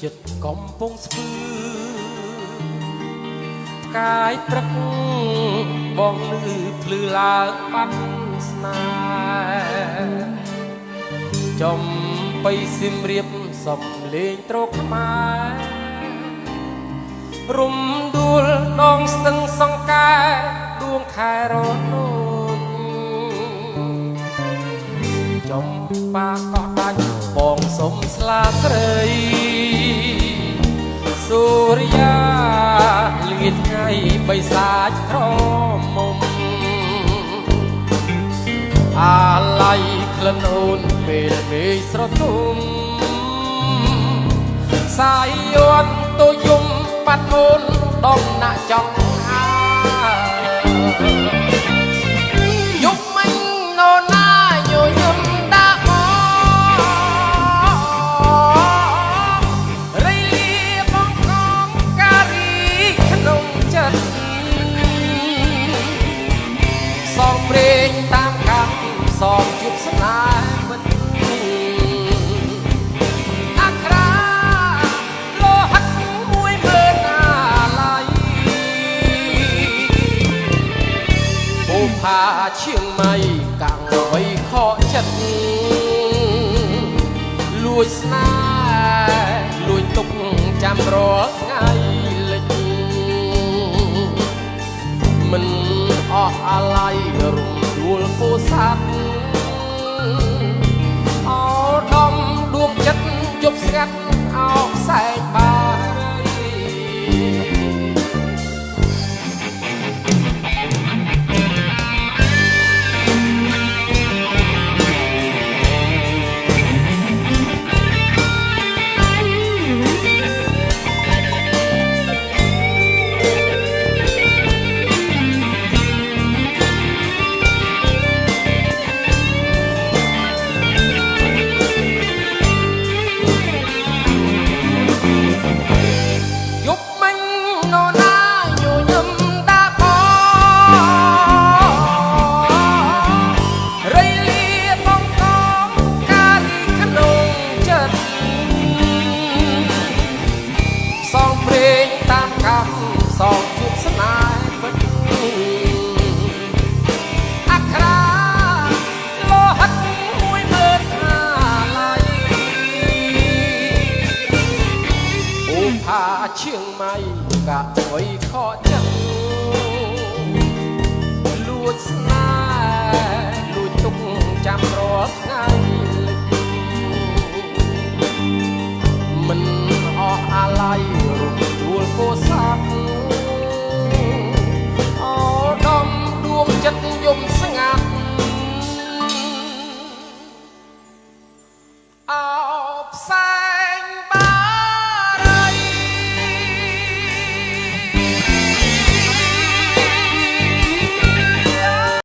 ចិត្តកំពុងស្ពឺកាយព្រឹកបងលឺភ្លឺឡើងបាត់ស្នេហ៍ចំបៃសៀមរាបសំលេងត្រកខ្មែររំដួលដងស្ទឹងសង្កែដួងខែរនោចចំបាកោះដាច់បងសុំស្លាស្រីសូរិយាលៀនថ្ងៃបិសាចក្រមុំអាឡ័យក្លិនអូនពេលមេឃស្រទុំសាយយន់ទៅយំបាត់អូនដំណាក់ចង់យប់មិញនរណាញញឹមដាក់មករីលាបងកងការីក្នុងចិត្តសងព្រេងតាមកម្មសងជួបស្នេហ៍មិនអាក្រាលោហិតមួយមើលអាឡ័យអូផាឈៀងម៉ៃកាំងអ្វីខកចិត្តលួចស្នេហ៍លួចទុកចាំរាល់ថ្ងៃលិចមិនអស់អាឡ័យរំដួលពោធិ៍សាត់អោដំដួងចិត្តយប់ស្ងាត់អោផ្សែងបារីសងជួបស្នេហ៍ពិតអាក្រាលោហិតមួយមើលអាឡ័យអូផាឈៀងម៉ៃកាក់អ្វីខក